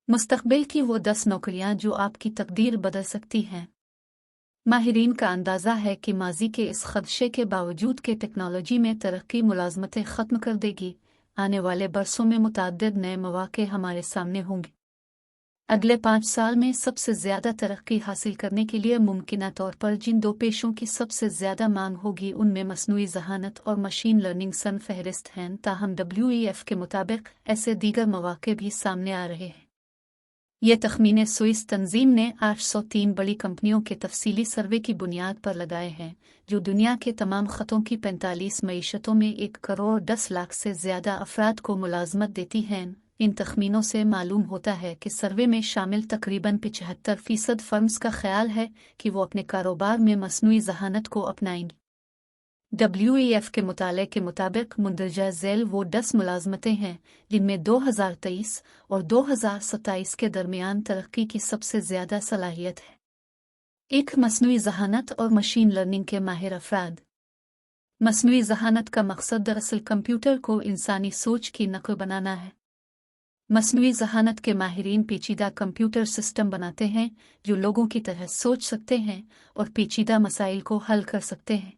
मुस्तक़बिल की वो 10 नौकरियां जो आपकी तकदीर बदल सकती हैं। माहिरीन का अंदाज़ा है कि माजी के इस खदशे के बावजूद कि टेक्नोलॉजी में तरक्की मुलाजमतें ख़त्म कर देगी, आने वाले बरसों में मुतअद्दिद नए मौक़े हमारे सामने होंगे। अगले 5 साल में सबसे ज़्यादा तरक्की हासिल करने के लिए मुमकिना तौर पर जिन दो पेशों की सबसे ज़्यादा मांग होगी उनमें मसनूई ज़हानत और मशीन लर्निंग सन फहरिस्त हैं। ताहम WEF के मुताबिक ऐसे दीगर मौक़े भी सामने आ रहे हैं। ये तखमीने स्विस तंजीम ने 803 बड़ी कंपनियों के तफसीली सर्वे की बुनियाद पर लगाए हैं, जो दुनिया के तमाम ख़तों की 45 मईशतों में 1 करोड़ 10 लाख से ज़्यादा अफराद को मुलाजमत देती हैं। इन तखमीनों से मालूम होता है कि सर्वे में शामिल तकरीबन 75% फर्म्स का ख्याल है कि वो अपने कारोबार में मसनूई ज़हानत को अपनाएंगी। WEF के मुताले के मुताबिक मुंदरजा झैल वो 10 मुलाजमतें हैं जिनमें 2023 और 2027 के दरमियान तरक्की की सबसे ज़्यादा सलाहियत है। 1. मसनूई ज़हानत और मशीन लर्निंग के माहिर अफराद। मसनूई ज़हानत का मकसद दरअसल कंप्यूटर को इंसानी सोच की नकल बनाना है। मसनूई ज़हानत के माहिरीन पेचीदा कंप्यूटर सिस्टम बनाते हैं जो लोगों की तरह सोच सकते हैं और पेचीदा मसाइल को हल कर सकते हैं।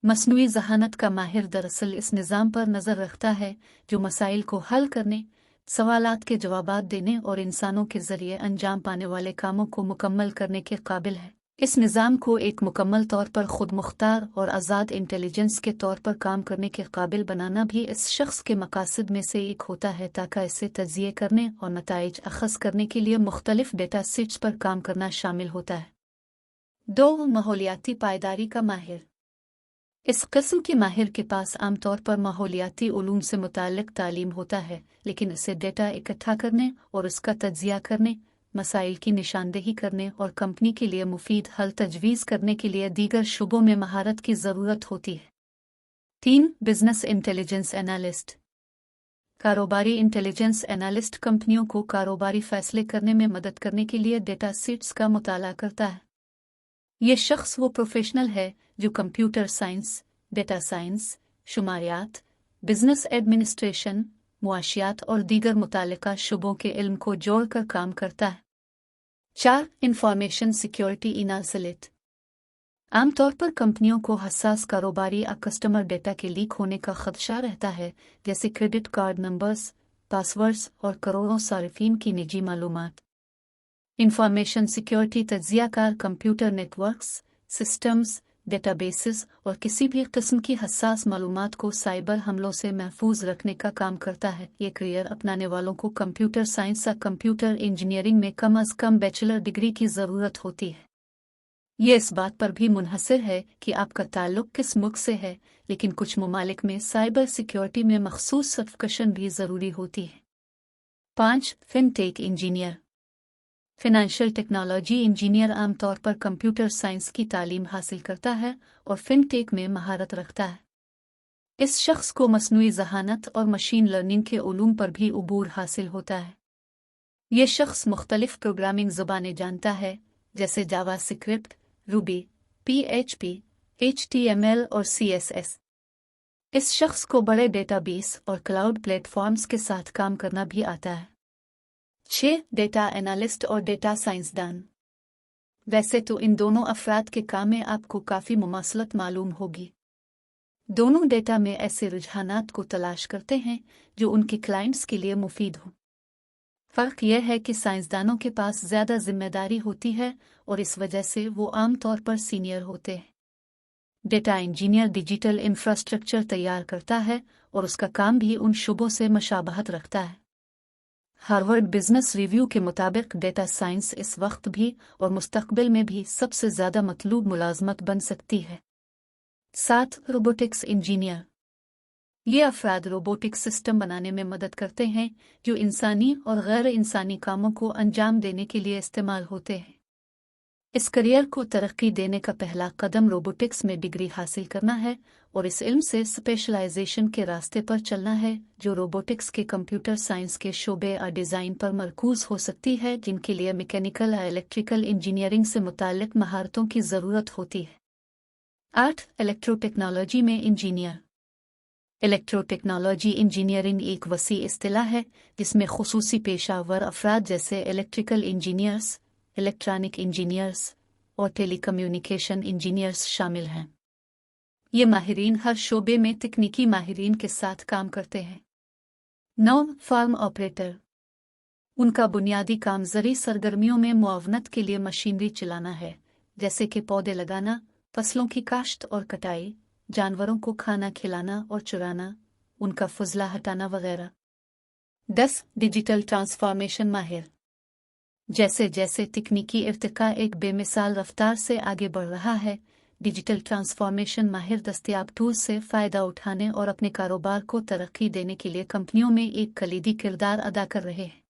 मसनूई ज़हानत का माहिर दरअसल इस निज़ाम पर नज़र रखता है जो मसाइल को हल करने, सवालात के जवाबात देने और इंसानों के ज़रिए अंजाम पाने वाले कामों को मुकम्मल करने के काबिल है। इस निज़ाम को एक मुकम्मल तौर पर खुद मुख्तार और आज़ाद इंटेलिजेंस के तौर पर काम करने के काबिल बनाना भी इस शख्स के मकासद में से एक होता है, ताकि इसे तज्ज़िये करने और नताइज अख़ज़ करने के लिए मुख्तलिफ डेटा सेट्स पर काम करना शामिल होता है। 2. माहौलियाती पायदारी का माहिर। इस किस्म के माहिर के पास आमतौर पर माहौलियाती उलूम से मुताल्लिक़ तालीम होता है, लेकिन इसे डेटा इकट्ठा करने और उसका तज्ज़िया करने, मसाइल की निशानदेही करने और कंपनी के लिए मुफीद हल तजवीज़ करने के लिए दीगर शुबों में महारत की ज़रूरत होती है। 3. Business intelligence analyst. कारोबारी इंटेलिजेंस एनालिस्ट कंपनियों को कारोबारी फ़ैसले करने में मदद करने के लिए डेटा सेट्स का मुताला करता है। ये शख्स वो प्रोफेशनल है जो कंप्यूटर साइंस, डेटा साइंस, शुमारियात, बिजनेस एडमिनिस्ट्रेशन, मुआशियात और दीगर मुतालिका शुबों के इल्म को जोड़कर काम करता है। 4. Information security analyst. आमतौर पर कंपनियों को हसास कारोबारी और कस्टमर डेटा के लीक होने का खदशा रहता है, जैसे क्रेडिट कार्ड नंबर्स, पासवर्ड्स और करोड़ों सारिफीन की निजी मालूमात। इंफॉर्मेशन सिक्योरिटी तज्ज़ियाकार कंप्यूटर नेटवर्क्स, सिस्टम्स, डेटाबेसेस और किसी भी किस्म की हसास मालूमात को साइबर हमलों से महफूज रखने का काम करता है। ये करियर अपनाने वालों को कंप्यूटर साइंस या कंप्यूटर इंजीनियरिंग में कम अज़ कम बैचलर डिग्री की ज़रूरत होती है। ये इस बात पर भी मुनहसर है कि आपका ताल्लुक़ किस मुल्क से है, लेकिन कुछ ममालिक में साइबर सिक्योरिटी में मखसूस सर्टिफिकेशन भी ज़रूरी होती है। 5. Fintech engineer. Financial technology engineer आमतौर पर कंप्यूटर साइंस की तालीम हासिल करता है और फिनटेक में महारत रखता है। इस शख्स को मसनूई ज़हानत और मशीन लर्निंग के उलूम पर भी उबूर हासिल होता है। ये शख्स मुख्तलिफ प्रोग्रामिंग ज़ुबानें जानता है, जैसे जावा स्क्रिप्ट, रूबी, PHP, HTML और CSS। इस शख्स को बड़े डेटाबेस और क्लाउड प्लेटफॉर्म्स के साथ काम करना भी आता है। 6. डेटा एनालिस्ट और डेटा साइंसदान। वैसे तो इन दोनों अफराद के काम में आपको काफ़ी मुमासलत मालूम होगी। दोनों डेटा में ऐसे रुझानात को तलाश करते हैं जो उनके क्लाइंट्स के लिए मुफीद हों। फ़र्क यह है कि साइंसदानों के पास ज़्यादा जिम्मेदारी होती है और इस वजह से वो आम तौर पर सीनियर होते हैं। डेटा इंजीनियर डिजिटल इंफ्रास्ट्रक्चर तैयार करता है और उसका काम भी उन शुबों से मशाबहत रखता है। हार्वर्ड बिजनेस रिव्यू के मुताबिक डेटा साइंस इस वक्त भी और मुस्तकबिल में भी सबसे ज़्यादा मतलूब मुलाजमत बन सकती है। 7. Robotics engineer. ये अफराद रोबोटिक सिस्टम बनाने में मदद करते हैं जो इंसानी और गैर इंसानी कामों को अंजाम देने के लिए इस्तेमाल होते हैं। इस करियर को तरक्की देने का पहला कदम रोबोटिक्स में डिग्री हासिल करना है और इस इल्म से स्पेशलाइजेशन के रास्ते पर चलना है, जो रोबोटिक्स के कंप्यूटर साइंस के शोबे और डिज़ाइन पर मरकूज हो सकती है, जिनके लिए मैकेनिकल या इलेक्ट्रिकल इंजीनियरिंग से मुताल्लिक महारतों की ज़रूरत होती है। 8. इलेक्ट्रो टेक्नोलॉजी में इंजीनियर। इलेक्ट्रोटेक्नोलॉजी इंजीनियरिंग एक वसी इस्तिलाह है जिसमें खुसूसी पेशावर अफराद जैसे इलेक्ट्रिकल इंजीनियर्स, इलेक्ट्रॉनिक इंजीनियर्स और टेलीकम्युनिकेशन इंजीनियर्स शामिल हैं। ये माहिरीन हर शोबे में तकनीकी माहिरीन के साथ काम करते हैं। 9 फार्म ऑपरेटर। उनका बुनियादी काम ज़रूरी सरगर्मियों में मुआवनत के लिए मशीनरी चलाना है, जैसे कि पौधे लगाना, फसलों की काश्त और कटाई, जानवरों को खाना खिलाना और चुराना, उनका फजला हटाना वगैरह। 10 डिजिटल ट्रांसफॉर्मेशन माहिर। जैसे जैसे तकनीकी इर्तिका एक बेमिसाल रफ्तार से आगे बढ़ रहा है, डिजिटल ट्रांसफॉर्मेशन माहिर दस्तयाब टूल्स से फ़ायदा उठाने और अपने कारोबार को तरक्की देने के लिए कंपनियों में एक कलीदी किरदार अदा कर रहे हैं।